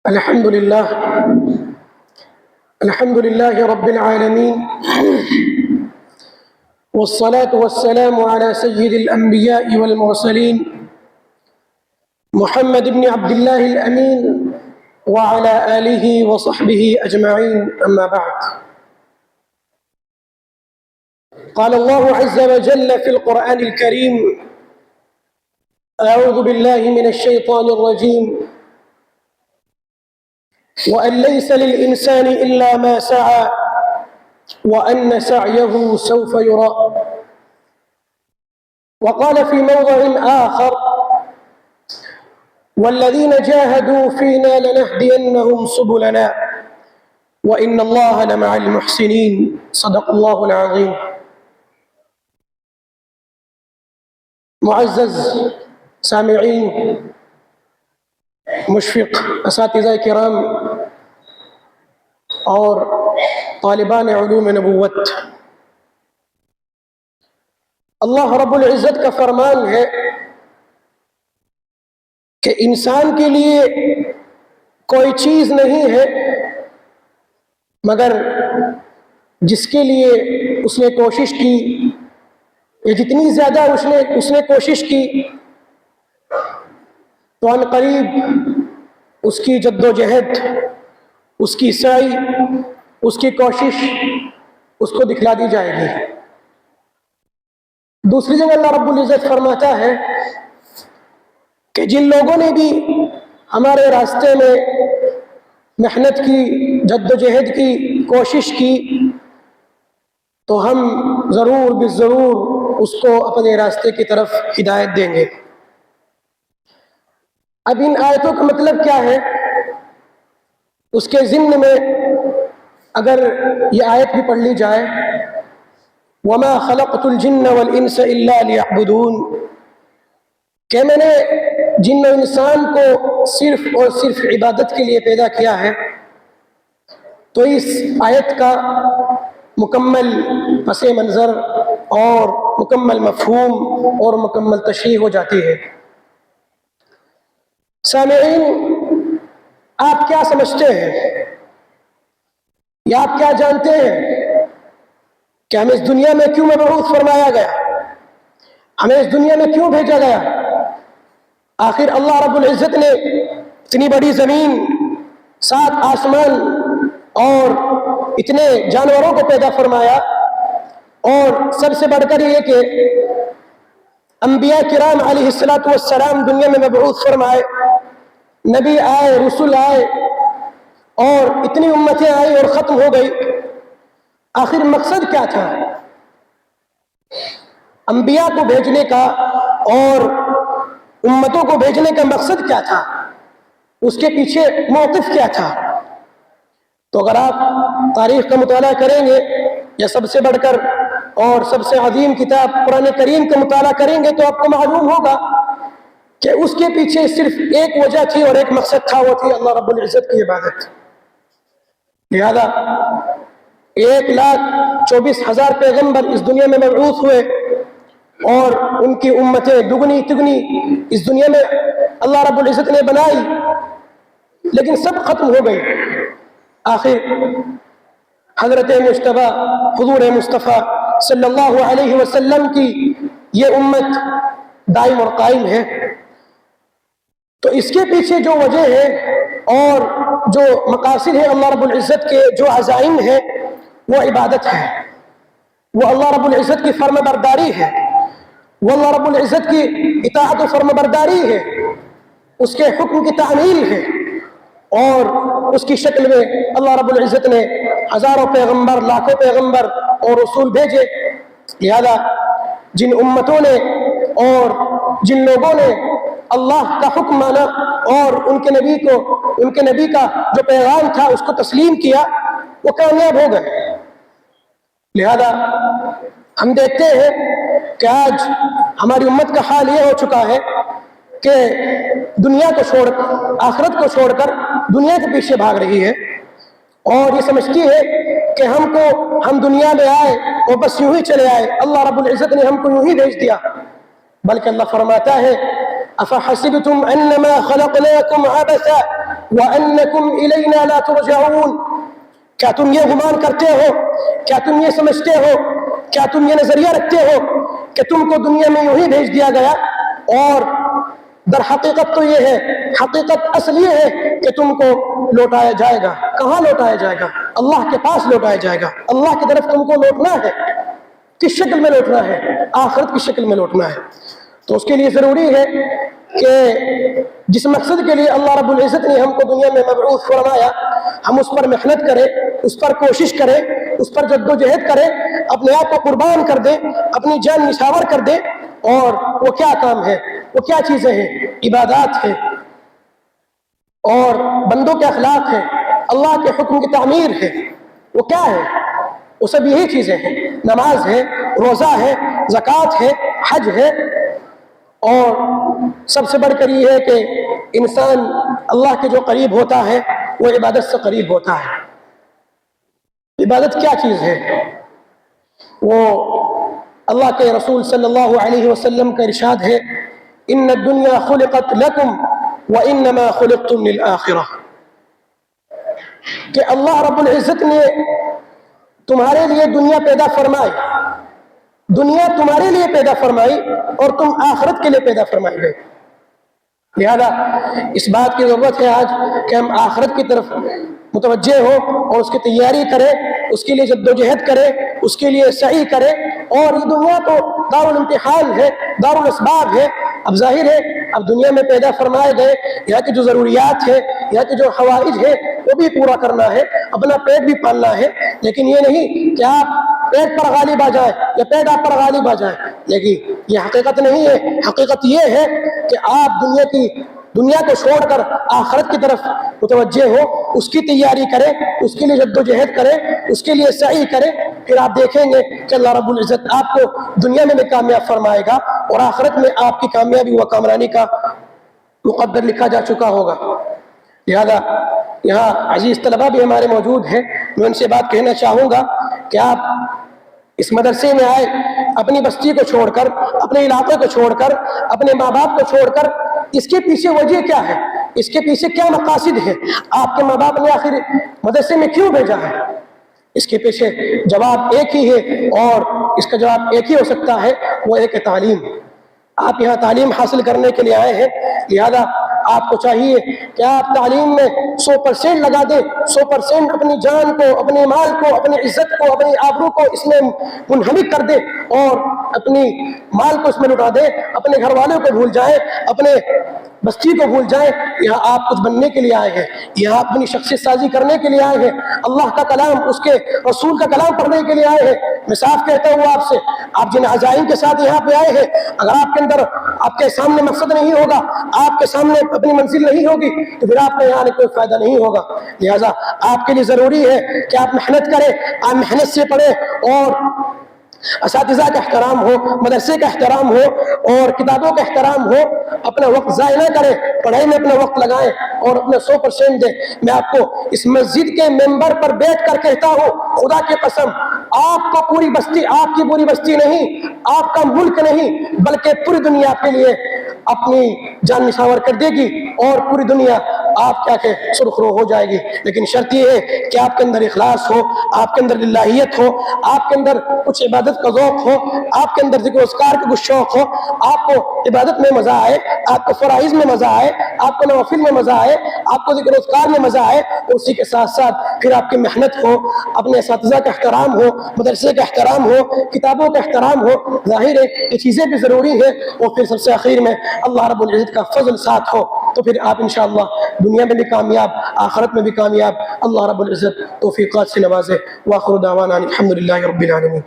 الحمد لله رب العالمين، والصلاة والسلام على سيد الأنبياء والمرسلين محمد بن عبد الله الأمين وعلى آله وصحبه أجمعين، أما بعد. قال الله عز وجل في القرآن الكريم: أعوذ بالله من الشيطان الرجيم، وأن ليس للإنسان إلا ما سعى وأن سعيه سوف يرى. وقال في موضع آخر: والذين جاهدوا فينا لنهدينهم سبلنا وإن الله لمع المحسنين. صدق الله العظيم. معزز سامعین، مشفق اساتذہ کرام اور طالبان علوم نبوت، اللہ رب العزت کا فرمان ہے کہ انسان کے لیے کوئی چیز نہیں ہے مگر جس کے لیے اس نے کوشش کی، یا جتنی زیادہ اس نے کوشش کی تو ان قریب اس کی جد و جہد، اس کی سعی، اس کی کوشش اس کو دکھلا دی جائے گی۔ دوسری جگہ اللہ رب العزت فرماتا ہے کہ جن لوگوں نے بھی ہمارے راستے میں محنت کی، جد و جہد کی، کوشش کی، تو ہم ضرور بالضرور اس کو اپنے راستے کی طرف ہدایت دیں گے۔ اب ان آیتوں کا مطلب کیا ہے، اس کے ضمن میں اگر یہ آیت بھی پڑھ لی جائے: وَمَا خَلَقْتُ الْجِنَّ وَالْإِنسَ إِلَّا لِيَعْبُدُونَ، کہ میں نے جن و انسان کو صرف اور صرف عبادت کے لیے پیدا کیا ہے۔ تو اس آیت کا مکمل پس منظر اور مکمل مفہوم اور مکمل تشریح ہو جاتی ہے۔ سامعین، آپ کیا سمجھتے ہیں یا آپ کیا جانتے ہیں کہ ہمیں اس دنیا میں کیوں مبعوث فرمایا گیا، ہمیں اس دنیا میں کیوں بھیجا گیا؟ آخر اللہ رب العزت نے اتنی بڑی زمین، 7 آسمان اور اتنے جانوروں کو پیدا فرمایا، اور سب سے بڑھ کر یہ کہ انبیاء کرام علیہ السلام دنیا میں مبعوث فرمائے، نبی آئے، رسول آئے، اور اتنی امتیں آئی اور ختم ہو گئی۔ آخر مقصد کیا تھا انبیاء کو بھیجنے کا اور امتوں کو بھیجنے کا؟ مقصد کیا تھا؟ اس کے پیچھے موقف کیا تھا؟ تو اگر آپ تاریخ کا مطالعہ کریں گے یا سب سے بڑھ کر اور سب سے عظیم کتاب قرآن کریم کا مطالعہ کریں گے تو آپ کو معلوم ہوگا کہ اس کے پیچھے صرف ایک وجہ تھی اور ایک مقصد تھا، وہ تھی اللہ رب العزت کی عبادت۔ لہذا 1,24,000 پیغمبر اس دنیا میں مبعوث ہوئے، اور ان کی امتیں دگنی تگنی اس دنیا میں اللہ رب العزت نے بنائی، لیکن سب ختم ہو گئی۔ آخر حضرت مجتبیٰ حضور مصطفیٰ صلی اللہ علیہ وسلم کی یہ امت دائم اور قائم ہے۔ تو اس کے پیچھے جو وجہ ہے اور جو مقاصد ہیں اللہ رب العزت کے، جو عزائم ہیں، وہ عبادت ہے، وہ اللہ رب العزت کی فرم برداری ہے، وہ اللہ رب العزت کی اطاعت و فرم برداری ہے، اس کے حکم کی تعمیل ہے، اور اس کی شکل میں اللہ رب العزت نے ہزاروں پیغمبر، لاکھوں پیغمبر اور رسول بھیجے۔ لہذا جن امتوں نے اور جن لوگوں نے اللہ کا حکم مانا اور ان کے نبی کا جو پیغام تھا اس کو تسلیم کیا، وہ کامیاب ہو گئے۔ لہذا ہم دیکھتے ہیں کہ آج ہماری امت کا حال یہ ہو چکا ہے کہ دنیا کو چھوڑ، آخرت کو چھوڑ کر دنیا کے پیچھے بھاگ رہی ہے، اور یہ سمجھتی ہے کہ ہم دنیا میں آئے اور بس یوں ہی چلے آئے، اللہ رب العزت نے ہم کو یوں ہی بھیج دیا۔ بلکہ اللہ فرماتا ہے: افحسبتم انما خلقناکم عبثا وَأَنَّكُمْ إِلَيْنَا لَا تُرْجَعُونَ. کیا تم یہ گمان کرتے ہو، کیا تم یہ سمجھتے ہو، کیا تم یہ نظریہ رکھتے ہو کہ تم کو دنیا میں یوں ہی بھیج دیا گیا، اور در حقیقت تو یہ ہے، حقیقت اصل یہ ہے کہ تم کو لوٹایا جائے گا. کہاں لوٹایا جائے گا؟ اللہ کے پاس لوٹایا جائے گا. اللہ کی طرف تم کو لوٹنا ہے. کس شکل میں لوٹنا ہے؟ آخرت کی شکل میں لوٹنا ہے. تو اس کے لیے ضروری ہے کہ جس مقصد کے لیے اللہ رب العزت نے ہم کو دنیا میں مبعوث فرمایا، ہم اس پر محنت کریں، اس پر کوشش کریں، اس پر جد و جہد کریں، اپنے آپ کو قربان کر دیں، اپنی جان نشاور کر دیں. اور وہ کیا کام ہے، وہ کیا چیزیں ہیں؟ عبادات ہے، اور بندوں کے اخلاق ہے، اللہ کے حکم کی تعمیر ہے. وہ کیا ہے؟ وہ سب یہی چیزیں ہیں. نماز ہے، روزہ ہے، زکوٰۃ ہے، حج ہے. اور سب سے بڑھ کر یہ ہے کہ انسان اللہ کے جو قریب ہوتا ہے وہ عبادت سے قریب ہوتا ہے. عبادت کیا چیز ہے؟ وہ اللہ کے رسول صلی اللہ علیہ وسلم کا ارشاد ہے، ان الدنیا خلقت لکم وانما خلقتم للآخرہ، کہ اللہ رب العزت نے تمہارے لیے دنیا پیدا فرمائی، دنیا تمہارے لیے پیدا فرمائی، اور تم آخرت کے لیے پیدا فرمائی گئے. لہذا اس بات کی ضرورت ہے آج کہ ہم آخرت کی طرف متوجہ ہو اور اس کی تیاری کریں، اس کے لیے جد و جہد کریں، اس کے لیے سعی کریں. اور یہ دنیا تو دار الامتحان ہے، دار الاسباب ہے. اب ظاہر ہے اب دنیا میں پیدا فرمائے گئے، یہاں کی جو ضروریات ہے، یہاں کی جو حوائج ہے وہ بھی پورا کرنا ہے، اپنا پیٹ بھی پالنا ہے. لیکن یہ نہیں کہ آپ پیٹ پر غالب آ جائیں یا پیٹ آپ پر غالب آ جائیں. لیکن یہ حقیقت نہیں ہے. حقیقت یہ ہے کہ آپ دنیا کو چھوڑ کر آخرت کی طرف متوجہ ہو، اس کی تیاری کریں، اس کے لیے جد و جہد کریں، اس کے لیے سعی کریں. پھر آپ دیکھیں گے کہ اللہ رب العزت آپ کو دنیا میں بھی کامیاب فرمائے گا، اور آخرت میں آپ کی کامیابی و کامرانی کا مقدر لکھا جا چکا ہوگا. لہذا یہاں عزیز طلبہ بھی ہمارے موجود ہیں. میں ان سے بات کہنا چاہوں گا کہ آپ اس مدرسے میں آئے اپنی بستی کو چھوڑ کر، اپنے علاقے کو چھوڑ کر، اپنے ماں باپ کو چھوڑ کر. اس کے پیچھے وجہ کیا ہے؟ اس کے پیچھے کیا مقاصد ہے؟ آپ کے ماں باپ نے آخر مدرسے میں کیوں بھیجا ہے؟ اس کے پیچھے جواب ایک ہی ہے، اور اس کا جواب ایک ہی ہو سکتا ہے، وہ ایک تعلیم. آپ یہاں تعلیم حاصل کرنے کے لیے آئے ہیں. لہذا آپ کو چاہیے کہ آپ تعلیم میں 100% لگا دیں، 100% اپنی جان کو، اپنے مال کو، اپنی عزت کو، اپنی آبرو کو اس میں منہمک کر دیں، اور اپنی مال کو اس میں لٹا دیں. اپنے گھر والوں کو بھول جائیں، اپنے بستی کو بھول جائیں. یہاں آپ کچھ بننے کے لیے آئے ہیں، یہاں اپنی شخصیت سازی کرنے کے لیے آئے ہیں، اللہ کا کلام، اس کے رسول کا کلام پڑھنے کے لیے آئے ہیں. میں صاف کہتا ہوں آپ سے، آپ جن عزائم کے ساتھ یہاں پہ آئے ہیں، اگر آپ کے اندر، آپ کے سامنے مقصد نہیں ہوگا، آپ کے سامنے اپنی منزل نہیں ہوگی، تو پھر آپ کو یہاں آنے کوئی فائدہ نہیں ہوگا. لہٰذا آپ کے لیے ضروری ہے کہ آپ محنت کریں، آپ محنت سے پڑھیں، اور اساتذہ کا احترام ہو، مدرسے کا احترام ہو، اور کتابوں کا احترام ہو. اپنا وقت ضائع نہ کریں، پڑھائی میں اپنا وقت لگائیں اور اپنا 100% دیں. میں آپ کو اس مسجد کے ممبر پر بیٹھ کر کہتا ہوں، خدا کی قسم، آپ کو پوری بستی، آپ کی پوری بستی نہیں، آپ کا ملک نہیں، بلکہ پوری دنیا آپ کے لیے اپنی جان نشاور کر دے گی، اور پوری دنیا آپ کیا کہ سرخ رو ہو جائے گی. لیکن شرط یہ ہے کہ آپ کے اندر اخلاص ہو، آپ کے اندر للہیت ہو، آپ کے اندر کچھ عبادت کا ذوق ہو، آپ کے اندر ذکر و اذکار کا کچھ شوق ہو، آپ کو عبادت میں مزہ آئے، آپ کو فرائض میں مزہ آئے، آپ کو نوافل میں مزہ آئے، آپ کو ذکر و اذکار میں مزہ آئے. اسی کے ساتھ ساتھ پھر آپ کی محنت ہو، اپنے اساتذہ کا احترام ہو، مدرسے کا احترام ہو، کتابوں کا احترام ہو. ظاہر ہے یہ چیزیں بھی ضروری ہیں. اور پھر سب سے آخر میں اللہ رب العزت کا فضل ساتھ ہو، تو پھر آپ انشاءاللہ دنیا میں بھی کامیاب، آخرت میں بھی کامیاب. اللہ رب العزت توفیقات سے نوازے. وآخر دعوانا الحمدللہ رب العالمین.